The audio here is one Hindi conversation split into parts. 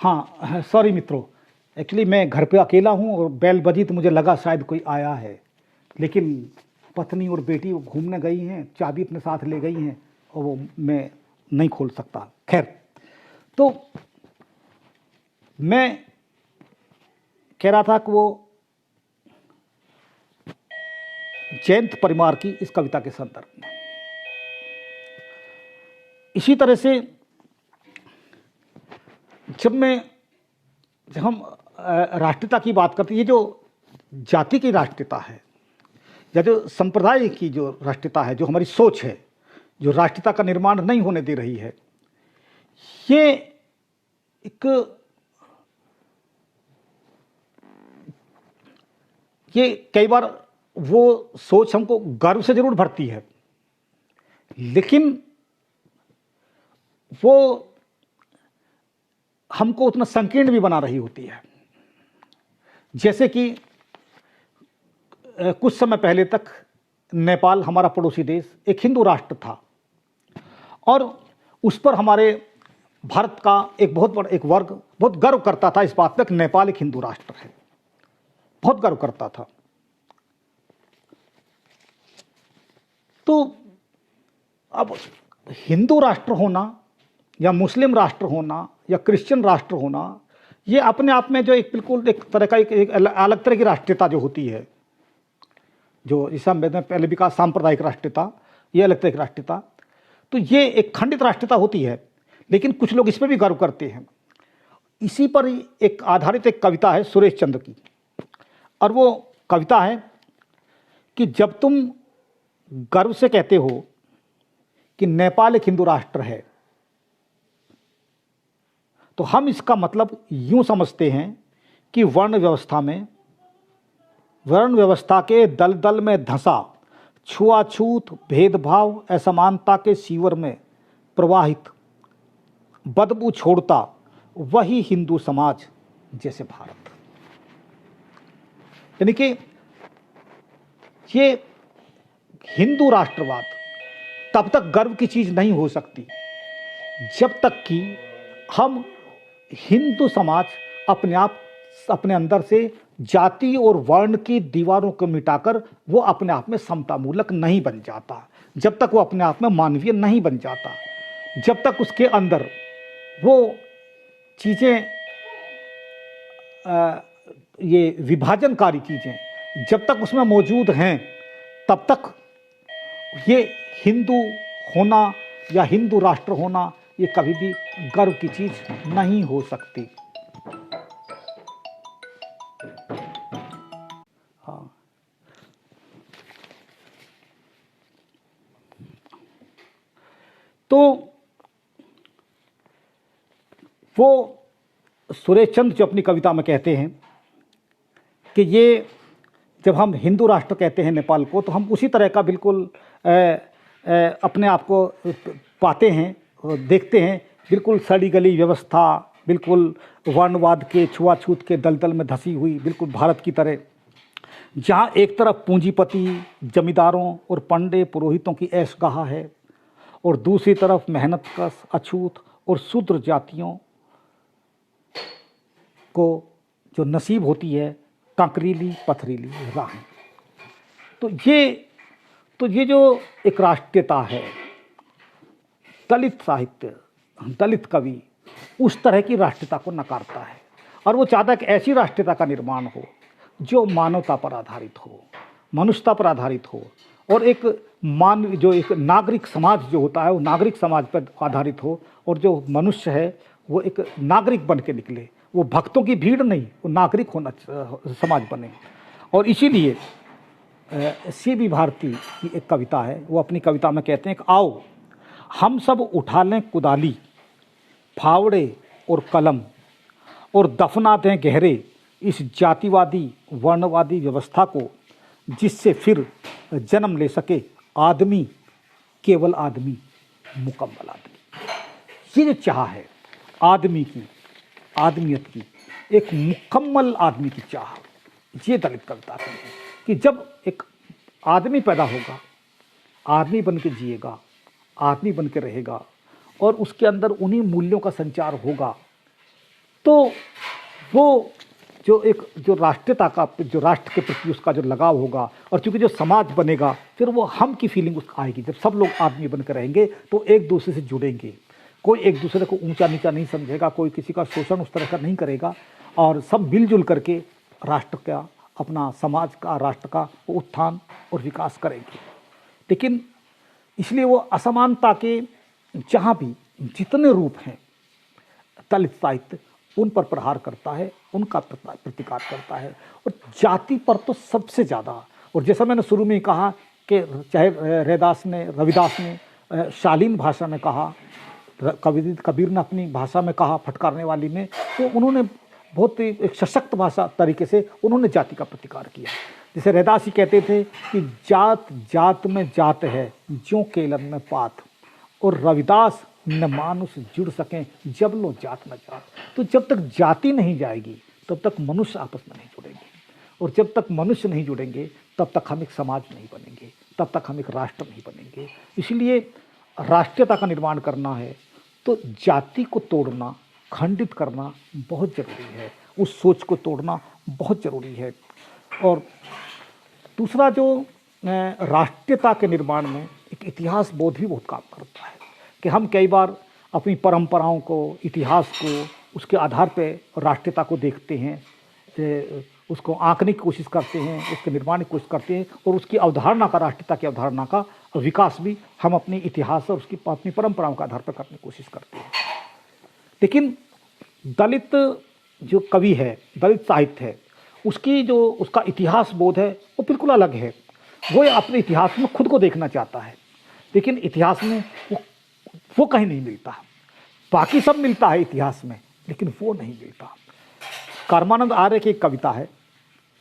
हाँ, सॉरी मित्रों, एक्चुअली मैं घर पे अकेला हूँ और बेल बजी तो मुझे लगा शायद कोई आया है, लेकिन पत्नी और बेटी वो घूमने गई हैं, चाबी अपने साथ ले गई हैं और वो मैं नहीं खोल सकता। खैर, तो मैं कह रहा था कि वो जयंत परिवार की इस कविता के संदर्भ में इसी तरह से जब हम राष्ट्रीयता की बात करते हैं, ये जो जाति की राष्ट्रीयता है या जो संप्रदाय की जो राष्ट्रीयता है, जो हमारी सोच है, जो राष्ट्रीयता का निर्माण नहीं होने दे रही है, ये कई बार वो सोच हमको गर्व से जरूर भरती है, लेकिन वो हमको उतना संकीर्ण भी बना रही होती है। जैसे कि कुछ समय पहले तक नेपाल हमारा पड़ोसी देश एक हिंदू राष्ट्र था और उस पर हमारे भारत का एक बहुत बड़ा एक वर्ग बहुत गर्व करता था इस बात पर कि नेपाल एक हिंदू राष्ट्र है, बहुत गर्व करता था। तो अब हिंदू राष्ट्र होना या मुस्लिम राष्ट्र होना या क्रिश्चियन राष्ट्र होना, ये अपने आप में जो एक बिल्कुल एक तरह का एक अलग तरह की राष्ट्रीयता जो होती है, जो जिसे मैंने पहले भी कहा सांप्रदायिक राष्ट्रीयता, ये अलग तरह की राष्ट्रीयता, तो ये एक खंडित राष्ट्रीयता होती है, लेकिन कुछ लोग इस पर भी गर्व करते हैं। इसी पर एक आधारित एक कविता है सुरेश चंद्र की, और वो कविता है कि जब तुम गर्व से कहते हो कि नेपाल एक हिंदू राष्ट्र है, तो हम इसका मतलब यूं समझते हैं कि वर्ण व्यवस्था के दलदल में धंसा, छुआछूत, भेदभाव, असमानता के सीवर में प्रवाहित, बदबू छोड़ता वही हिंदू समाज जैसे भारत। यानी कि ये हिंदू राष्ट्रवाद तब तक गर्व की चीज नहीं हो सकती जब तक कि हम हिंदू समाज अपने अंदर से जाति और वर्ण की दीवारों को मिटाकर वो अपने आप में समतामूलक नहीं बन जाता, जब तक वो अपने आप में मानवीय नहीं बन जाता, जब तक उसके अंदर वो चीज़ें ये विभाजनकारी चीज़ें जब तक उसमें मौजूद हैं, तब तक ये हिंदू होना या हिंदू राष्ट्र होना ये कभी भी गर्व की चीज नहीं हो सकती। हाँ, तो वो सुरेश चंद्र जो अपनी कविता में कहते हैं कि ये जब हम हिंदू राष्ट्र कहते हैं नेपाल को, तो हम उसी तरह का बिल्कुल अपने आप को पाते हैं, देखते हैं, बिल्कुल सड़ी गली व्यवस्था, बिल्कुल वर्णवाद के छुआछूत के दलदल में धंसी हुई, बिल्कुल भारत की तरह, जहाँ एक तरफ पूंजीपति जमींदारों और पंडे पुरोहितों की ऐशगाह है और दूसरी तरफ मेहनतकश, अछूत और शूद्र जातियों को जो नसीब होती है कंकरीली पथरीली राहें। तो ये जो एक राष्ट्रीयता है, दलित साहित्य, दलित कवि उस तरह की राष्ट्रीयता को नकारता है और वो चाहता है कि ऐसी राष्ट्रीयता का निर्माण हो जो मानवता पर आधारित हो, मनुष्यता पर आधारित हो और एक जो एक नागरिक समाज जो होता है वो नागरिक समाज पर आधारित हो, और जो मनुष्य है वो एक नागरिक बन के निकले, वो भक्तों की भीड़ नहीं, वो नागरिक होना समाज बने। और इसीलिए C.B. भारती की एक कविता है, वो अपनी कविता में कहते हैं कि आओ हम सब उठा लें कुदाली, फावड़े और कलम और दफना दें गहरे इस जातिवादी वर्णवादी व्यवस्था को, जिससे फिर जन्म ले सके आदमी, केवल आदमी, मुकम्मल आदमी। ये जो चाह है आदमी की, आदमियत की, एक मुकम्मल आदमी की चाह, ये दलित कविता है कि जब एक आदमी पैदा होगा, आदमी बन के जिएगा, आदमी बन के रहेगा और उसके अंदर उन्हीं मूल्यों का संचार होगा, तो वो जो राष्ट्रीयता का, जो राष्ट्र के प्रति उसका जो लगाव होगा, और चूंकि जो समाज बनेगा फिर वो हम की फीलिंग उसका आएगी। जब सब लोग आदमी बनकर रहेंगे तो एक दूसरे से जुड़ेंगे, कोई एक दूसरे को ऊंचा नीचा नहीं समझेगा, कोई किसी का शोषण उस तरह का नहीं करेगा, और सब मिलजुल करके राष्ट्र का, अपना समाज का, राष्ट्र का उत्थान और विकास करेंगे। लेकिन इसलिए वो असमानता के जहाँ भी जितने रूप हैं, दलित साहित्य उन पर प्रहार करता है, उनका प्रतिकार करता है, और जाति पर तो सबसे ज़्यादा। और जैसा मैंने शुरू में ही कहा कि चाहे रविदास ने शालीन भाषा में कहा, कबीर ने अपनी भाषा में कहा, फटकारने वाली में, तो उन्होंने बहुत ही एक सशक्त भाषा तरीके से उन्होंने जाति का प्रतिकार किया। जैसे रैदास ही कहते थे कि जात जात में जात है, ज्यों केलन में पात, और रविदास न मानुष जुड़ सकें जब लो जात न जात। तो जब तक जाति नहीं जाएगी तब तक मनुष्य आपस में नहीं जुड़ेंगे, और जब तक मनुष्य नहीं जुड़ेंगे तब तक हम एक समाज नहीं बनेंगे, तब तक हम एक राष्ट्र नहीं बनेंगे। इसलिए राष्ट्रीयता का निर्माण करना है तो जाति को तोड़ना, खंडित करना बहुत ज़रूरी है, उस सोच को तोड़ना बहुत ज़रूरी है। और दूसरा जो राष्ट्रीयता के निर्माण में एक इतिहास बोध भी बहुत काम करता है, कि हम कई बार अपनी परंपराओं को, इतिहास को, उसके आधार पे राष्ट्रीयता को देखते हैं, उसको आंकने की कोशिश करते हैं, उसके निर्माण की कोशिश करते हैं, और उसकी अवधारणा का, राष्ट्रीयता की अवधारणा का विकास भी हम अपने इतिहास और उसकी अपनी परंपराओं के आधार पर करने की कोशिश करते हैं। लेकिन दलित जो कवि है, दलित साहित्य है, उसका इतिहास बोध है वो बिल्कुल अलग है। वो अपने इतिहास में खुद को देखना चाहता है, लेकिन इतिहास में वो कहीं नहीं मिलता। बाकी सब मिलता है इतिहास में, लेकिन वो नहीं मिलता। कर्मानंद आर्य की एक कविता है,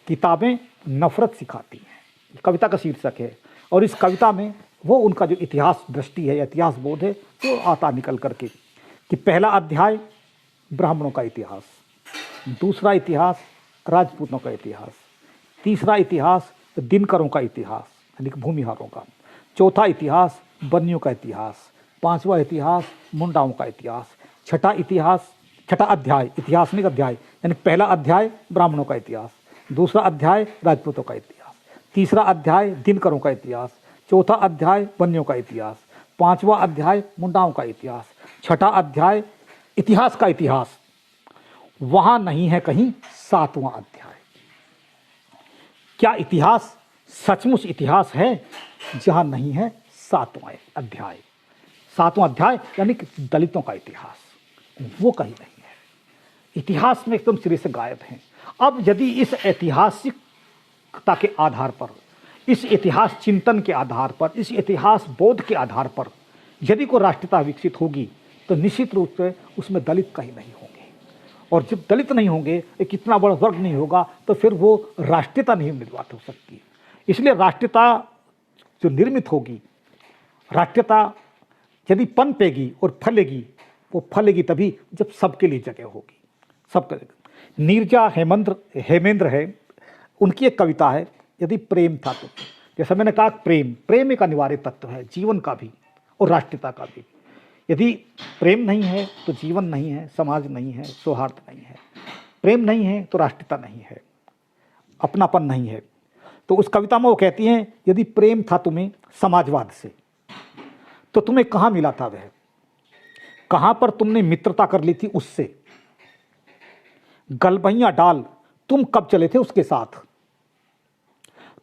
किताबें नफरत सिखाती हैं, कविता का शीर्षक है। और इस कविता में वो उनका जो इतिहास दृष्टि है या इतिहास बोध है वो आता निकल करके कि पहला अध्याय ब्राह्मणों का इतिहास, दूसरा इतिहास राजपूतों का इतिहास, तीसरा इतिहास दिनकरों का इतिहास यानी कि भूमिहारों का, चौथा इतिहास बनियों का इतिहास, पांचवा इतिहास मुंडाओं का इतिहास, छठा अध्याय, इतिहास नहीं अध्याय, यानी पहला अध्याय ब्राह्मणों का इतिहास, दूसरा अध्याय राजपूतों का इतिहास, तीसरा अध्याय दिनकरों का इतिहास, चौथा अध्याय बनियों का इतिहास, पांचवा अध्याय मुंडाओं का इतिहास, छठा अध्याय इतिहास का इतिहास। वहां नहीं है कहीं सातवां अध्याय। क्या इतिहास सचमुच इतिहास है जहां नहीं है सातवां अध्याय? सातवां अध्याय यानी कि दलितों का इतिहास, वो कहीं नहीं है। इतिहास में एकदम सिरे से गायब है। अब यदि इस ऐतिहासिकता के आधार पर, इस इतिहास चिंतन के आधार पर, इस इतिहास बोध के आधार पर यदि कोई राष्ट्रीयता विकसित होगी तो निश्चित रूप से उसमें दलित कहीं नहीं होंगे। और जब दलित नहीं होंगे, एक इतना बड़ा वर्ग नहीं होगा, तो फिर वो राष्ट्रीयता नहीं निर्मित हो सकती। इसलिए राष्ट्रीयता जो निर्मित होगी, राष्ट्रीयता यदि पनपेगी और फलेगी, वो फलेगी तभी जब सबके लिए जगह होगी, सबके लिए। नीरजा हेमेंद्र है, उनकी एक कविता है, यदि प्रेम था तो। जैसा मैंने कहा, प्रेम एक अनिवार्य तत्व है जीवन का भी और राष्ट्रीयता का भी। यदि प्रेम नहीं है तो जीवन नहीं है, समाज नहीं है, सौहार्द नहीं है। प्रेम नहीं है तो राष्ट्रीयता नहीं है, अपनापन नहीं है। तो उस कविता में वो कहती हैं, यदि प्रेम था तुम्हें समाजवाद से तो तुम्हें कहाँ मिला था वह, कहाँ पर तुमने मित्रता कर ली थी उससे, गलबहियां डाल तुम कब चले थे उसके साथ।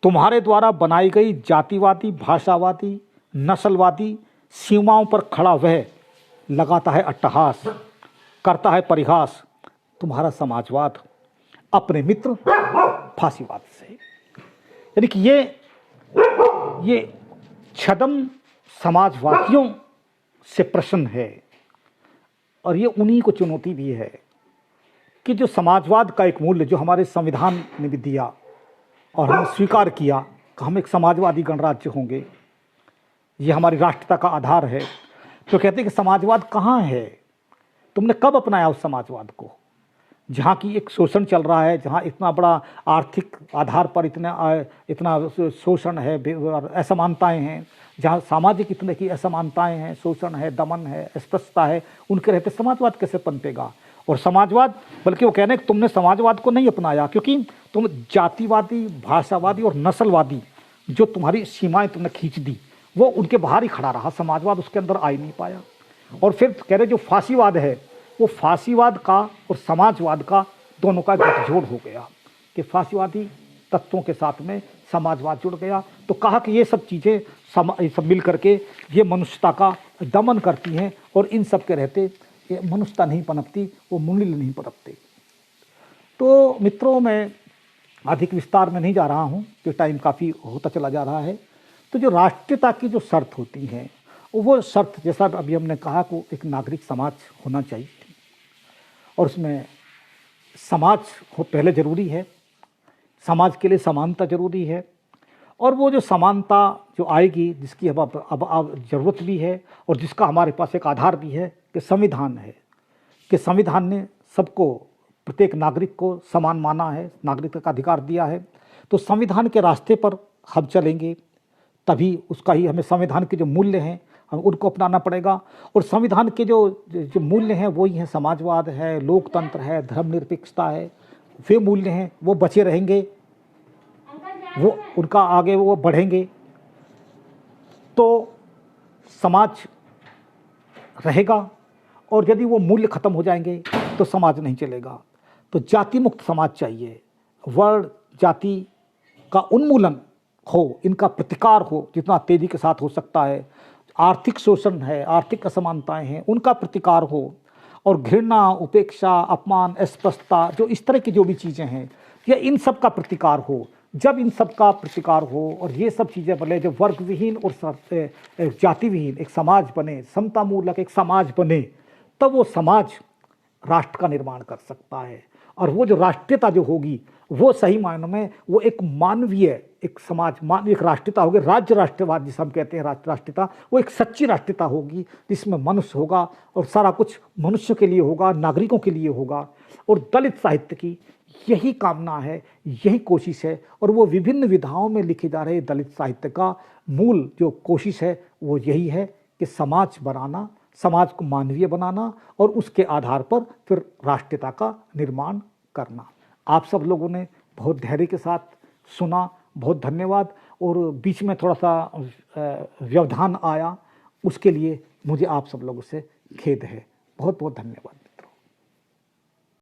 तुम्हारे द्वारा बनाई गई जातिवादी, भाषावादी, नस्लवादी सीमाओं पर खड़ा वह लगाता है अट्टहास, करता है परिहास तुम्हारा समाजवाद अपने मित्र फांसीवाद से। यानी कि ये छद्म समाजवादियों से प्रश्न है, और ये उन्हीं को चुनौती भी है कि जो समाजवाद का एक मूल्य जो हमारे संविधान ने भी दिया और हमने स्वीकार किया कि हम एक समाजवादी गणराज्य होंगे, ये हमारी राष्ट्रीयता का आधार है, तो कहते हैं कि समाजवाद कहाँ है, तुमने कब अपनाया उस समाजवाद को, जहाँ की एक शोषण चल रहा है, जहाँ इतना बड़ा आर्थिक आधार पर इतना शोषण है, असमानताएं हैं, जहाँ सामाजिक इतने की असमानताएं हैं, शोषण है, दमन है, अस्पृश्यता है, उनके रहते समाजवाद कैसे पनपेगा। और समाजवाद, बल्कि वो कह रहे हैं कि तुमने समाजवाद को नहीं अपनाया क्योंकि तुम जातिवादी, भाषावादी और नस्लवादी जो तुम्हारी सीमाएं तुमने खींच दी वो उनके बाहर ही खड़ा रहा, समाजवाद उसके अंदर आ ही नहीं पाया। और फिर कह रहे जो फांसीवाद है वो फांसीवाद का और समाजवाद का दोनों का गठजोड़ हो गया कि फांसीवादी तत्वों के साथ में समाजवाद जुड़ गया। तो कहा कि ये सब चीज़ें सब मिल करके ये मनुष्यता का दमन करती हैं और इन सब के रहते ये मनुष्यता नहीं पनपती, वो मूल्य नहीं पनपते। तो मित्रों, मैं अधिक विस्तार में नहीं जा रहा हूँ कि टाइम काफ़ी होता चला जा रहा है। तो जो राष्ट्रीयता की जो शर्त होती हैं वो शर्त, जैसा अभी हमने कहा कि एक नागरिक समाज होना चाहिए और उसमें समाज हो पहले ज़रूरी है, समाज के लिए समानता ज़रूरी है। और वो जो समानता जो आएगी जिसकी अब ज़रूरत भी है और जिसका हमारे पास एक आधार भी है कि संविधान है, कि संविधान ने सबको, प्रत्येक नागरिक को समान माना है, नागरिकता का अधिकार दिया है। तो संविधान के रास्ते पर हम चलेंगे तभी उसका ही, हमें संविधान के जो मूल्य हैं हम उनको अपनाना पड़ेगा। और संविधान के जो मूल्य हैं वही हैं समाजवाद है, लोकतंत्र है, धर्मनिरपेक्षता है, वे मूल्य हैं वो बचे रहेंगे, वो उनका आगे वो बढ़ेंगे तो समाज रहेगा। और यदि वो मूल्य खत्म हो जाएंगे तो समाज नहीं चलेगा। तो जाति मुक्त समाज चाहिए, वर्ण जाति का उन्मूलन हो, इनका प्रतिकार हो जितना तेजी के साथ हो सकता है। आर्थिक शोषण है, आर्थिक असमानताएं हैं, उनका प्रतिकार हो। और घृणा, उपेक्षा, अपमान, अस्पृश्यता, जो इस तरह की जो भी चीज़ें हैं, ये इन सब का प्रतिकार हो। जब इन सब का प्रतिकार हो और ये सब चीज़ें बने, जब वर्ग विहीन और जाति विहीन एक समाज बने, समता मूलक एक समाज बने, तब वो समाज राष्ट्र का निर्माण कर सकता है। और वो जो राष्ट्रीयता जो होगी वो सही मायनों में वो एक मानवीय एक समाज, एक राष्ट्रीयता होगी, राज्य राष्ट्रवाद जिसे हम कहते हैं राष्ट्रीयता, वो एक सच्ची राष्ट्रीयता होगी जिसमें मनुष्य होगा और सारा कुछ मनुष्य के लिए होगा, नागरिकों के लिए होगा। और दलित साहित्य की यही कामना है, यही कोशिश है। और वो विभिन्न विधाओं में लिखे जा रहे दलित साहित्य का मूल जो कोशिश है वो यही है कि समाज बनाना, समाज को मानवीय बनाना और उसके आधार पर फिर राष्ट्रीयता का निर्माण करना। आप सब लोगों ने बहुत धैर्य के साथ सुना, बहुत धन्यवाद। और बीच में थोड़ा सा व्यवधान आया उसके लिए मुझे आप सब लोगों से खेद है। बहुत बहुत धन्यवाद।